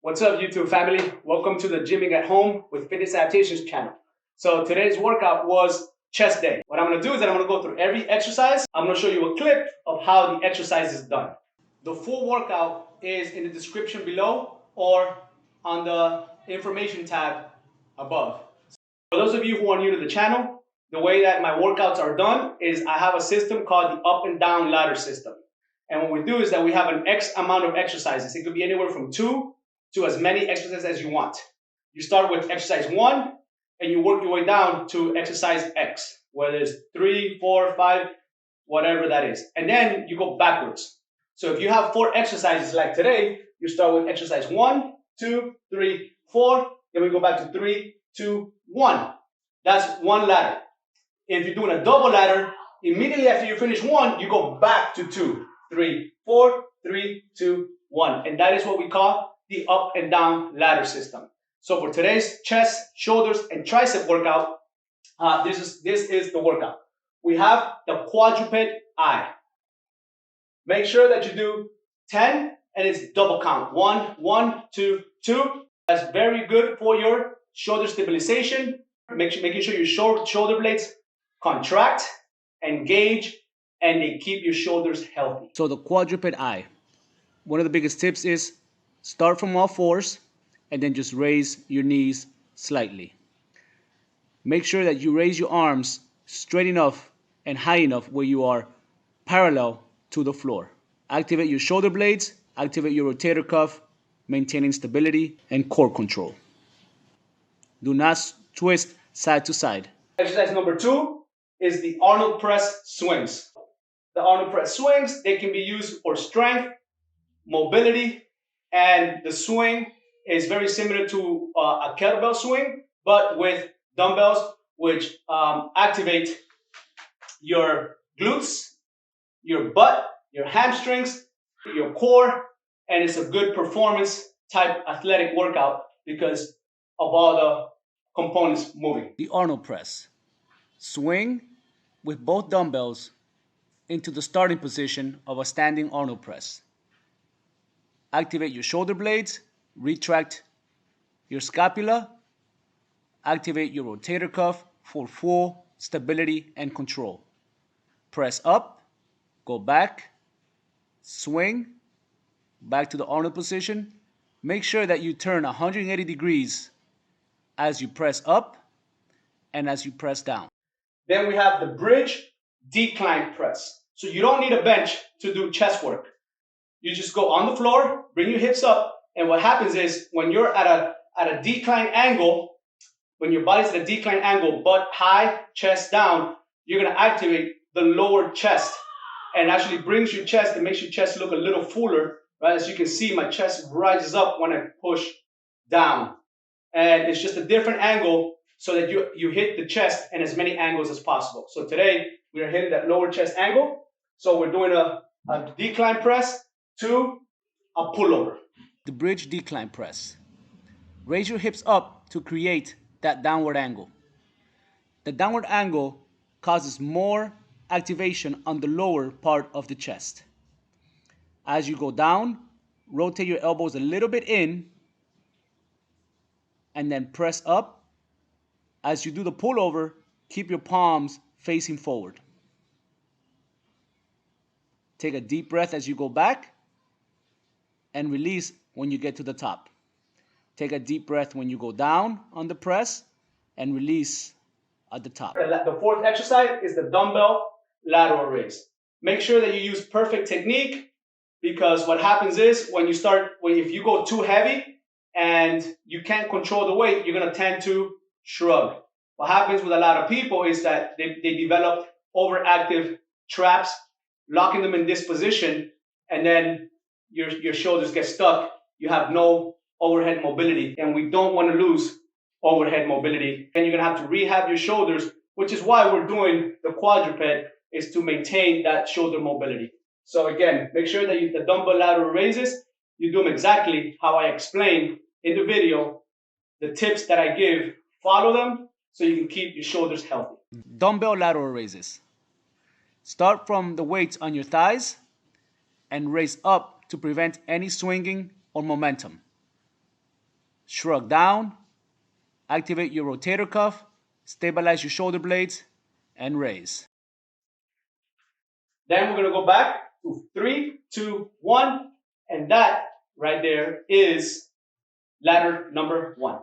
What's up, YouTube family? Welcome to the Gymming at Home with Fitness Adaptations channel. So today's workout was chest day. What I'm going to do is that I'm going to go through every exercise. I'm going to show you a clip of how the exercise is done. The full workout is in the description below or on the information tab above. For those of you who are new to the channel, the way that my workouts are done is I have a system called the up and down ladder system. And what we do is that we have an X amount of exercises. It could be anywhere from 2 to as many exercises as you want. You start with exercise 1 and you work your way down to exercise X, whether it's 3, 4, 5, whatever that is. And then you go backwards. So if you have 4 exercises like today, you start with exercise 1, 2, 3, 4, then we go back to 3, 2, 1. That's one ladder. If you're doing a double ladder, immediately after you finish 1, you go back to 2, 3, 4, 3, 2, 1. And that is what we call the up and down ladder system. So for today's chest, shoulders, and tricep workout, this is the workout. We have the Quadruped I. Make sure that you do 10 and it's double count. 1, 1, 2, 2. That's very good for your shoulder stabilization. Making sure your shoulder blades contract, engage, and they keep your shoulders healthy. So the Quadruped I. One of the biggest tips is start from all fours and then just raise your knees slightly. Make sure that you raise your arms straight enough and high enough where you are parallel to the floor. Activate your shoulder blades, activate your rotator cuff, maintaining stability and core control. Do not twist side to side. Exercise number 2 is the Arnold Press swings. The Arnold Press swings, they can be used for strength, mobility, and the swing is very similar to a kettlebell swing, but with dumbbells, which activate your glutes, your butt, your hamstrings, your core, and it's a good performance type athletic workout because of all the components moving. The Arnold Press. Swing with both dumbbells into the starting position of a standing Arnold Press. Activate your shoulder blades, retract your scapula, activate your rotator cuff for full stability and control. Press up, go back, swing, back to the Arnold position. Make sure that you turn 180 degrees as you press up and as you press down. Then we have the bridge decline press. So you don't need a bench to do chest work. You just go on the floor, bring your hips up, and what happens is when you're at a decline angle, when your body's at a decline angle, butt high, chest down, you're going to activate the lower chest and actually brings your chest and makes your chest look a little fuller. Right? As you can see, my chest rises up when I push down. And it's just a different angle so that you hit the chest in as many angles as possible. So today, we are hitting that lower chest angle. So we're doing a decline press to a pullover. The bridge decline press. Raise your hips up to create that downward angle. The downward angle causes more activation on the lower part of the chest. As you go down, rotate your elbows a little bit in and then press up. As you do the pullover, keep your palms facing forward. Take a deep breath as you go back and release when you get to the top. Take a deep breath when you go down on the press and release at the top. The fourth exercise is the dumbbell lateral raise. Make sure that you use perfect technique because what happens is if you go too heavy and you can't control the weight, you're going to tend to shrug. What happens with a lot of people is that they develop overactive traps, locking them in this position, and then your shoulders get stuck. You have no overhead mobility, and we don't want to lose overhead mobility. And you're going to have to rehab your shoulders, which is why we're doing the quadruped, is to maintain that shoulder mobility. So again, make sure that the dumbbell lateral raises, you do them exactly how I explained in the video. The tips that I give, follow them so you can keep your shoulders healthy. Dumbbell lateral raises. Start from the weights on your thighs and raise up to prevent any swinging or momentum. Shrug down, activate your rotator cuff, stabilize your shoulder blades, and raise. Then we're going to go back to 3, 2, 1, and that right there is ladder number 1.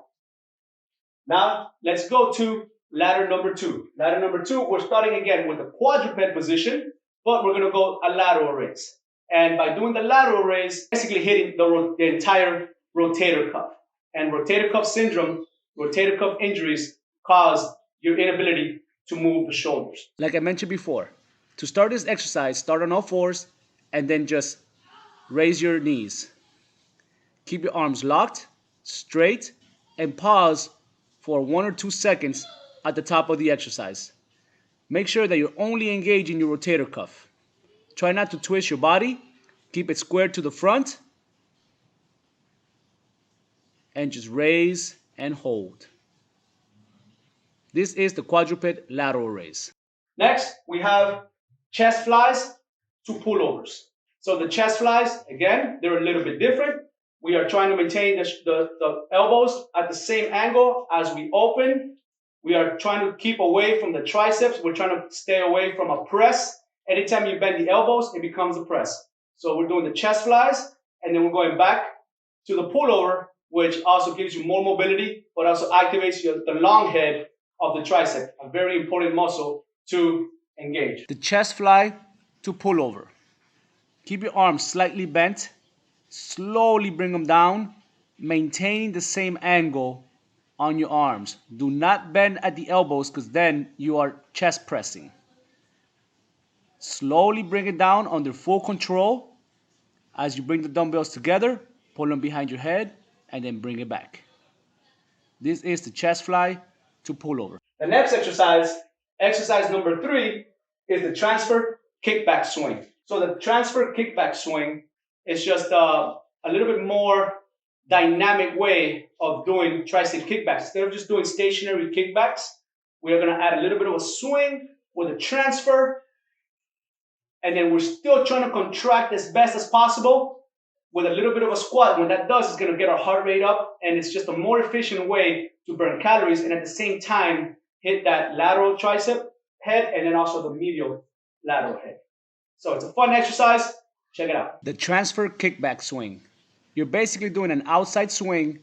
Now let's go to ladder number 2. Ladder number 2, we're starting again with the quadruped position, but we're going to go a lateral raise. And by doing the lateral raise, basically hitting the entire rotator cuff. And rotator cuff syndrome, rotator cuff injuries cause your inability to move the shoulders. Like I mentioned before, to start this exercise, start on all fours and then just raise your knees. Keep your arms locked, straight, and pause for 1 or 2 seconds at the top of the exercise. Make sure that you're only engaging your rotator cuff. Try not to twist your body. Keep it squared to the front. And just raise and hold. This is the quadruped lateral raise. Next, we have chest flies to pullovers. So the chest flies, again, they're a little bit different. We are trying to maintain the elbows at the same angle as we open. We are trying to keep away from the triceps. We're trying to stay away from a press. Anytime you bend the elbows, it becomes a press. So we're doing the chest flies, and then we're going back to the pullover, which also gives you more mobility, but also activates the long head of the tricep, a very important muscle to engage. The chest fly to pullover. Keep your arms slightly bent. Slowly bring them down, maintaining the same angle on your arms. Do not bend at the elbows because then you are chest pressing. Slowly bring it down under full control. As you bring the dumbbells together, pull them behind your head and then bring it back. This is the chest fly to pullover. The next exercise, exercise number 3, is the transfer kickback swing. So the transfer kickback swing is just a little bit more dynamic way of doing tricep kickbacks. Instead of just doing stationary kickbacks, we are going to add a little bit of a swing with a transfer, and then we're still trying to contract as best as possible with a little bit of a squat. What that does is going to get our heart rate up, and it's just a more efficient way to burn calories and at the same time hit that lateral tricep head and then also the medial lateral head. So it's a fun exercise. Check it out. The transfer kickback swing. You're basically doing an outside swing,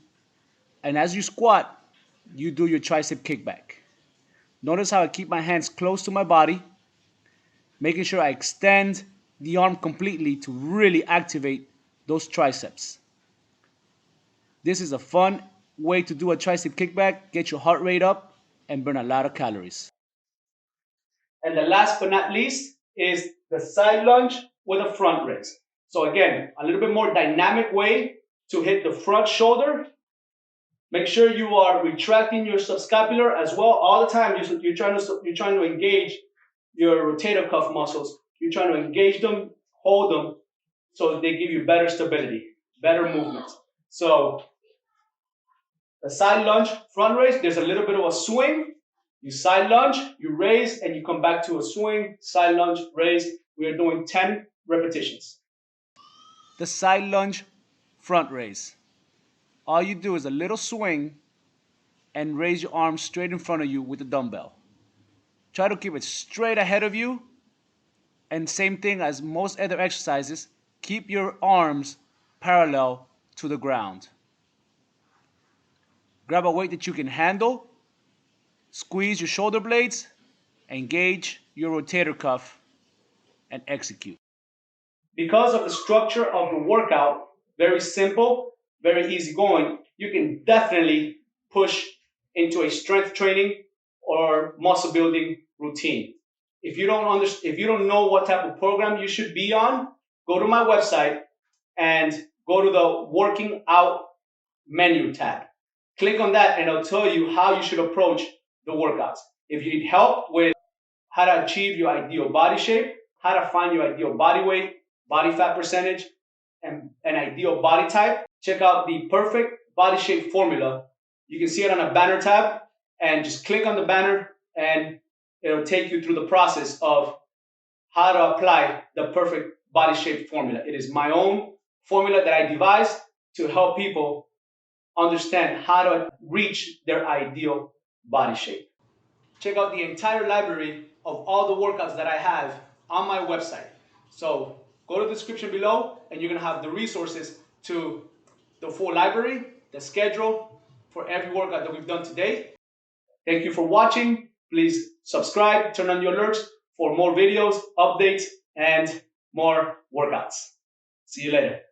and as you squat, you do your tricep kickback. Notice how I keep my hands close to my body, making sure I extend the arm completely to really activate those triceps. This is a fun way to do a tricep kickback, get your heart rate up, and burn a lot of calories. And the last but not least is the side lunge with a front raise. So again, a little bit more dynamic way to hit the front shoulder. Make sure you are retracting your subscapular as well all the time. You're trying to engage your rotator cuff muscles. You're trying to engage them, hold them, so that they give you better stability, better movement. So the side lunge, front raise, there's a little bit of a swing. You side lunge, you raise, and you come back to a swing, side lunge, raise. We are doing 10 repetitions. The side lunge, front raise. All you do is a little swing and raise your arms straight in front of you with the dumbbell. Try to keep it straight ahead of you. And same thing as most other exercises, keep your arms parallel to the ground. Grab a weight that you can handle. Squeeze your shoulder blades, engage your rotator cuff, and execute. Because of the structure of the workout, very simple, very easy going, you can definitely push into a strength training or muscle building routine. If you don't know what type of program you should be on, go to my website and go to the working out menu tab. Click on that and it'll tell you how you should approach the workouts. If you need help with how to achieve your ideal body shape, how to find your ideal body weight, body fat percentage, and an ideal body type, check out the perfect body shape formula. You can see it on a banner tab and just click on the banner and it'll take you through the process of how to apply the perfect body shape formula. It is my own formula that I devised to help people understand how to reach their ideal body shape. Check out the entire library of all the workouts that I have on my website. So go to the description below and you're gonna have the resources to the full library, the schedule for every workout that we've done today. Thank you for watching. Please subscribe, turn on your alerts for more videos, updates, and more workouts. See you later.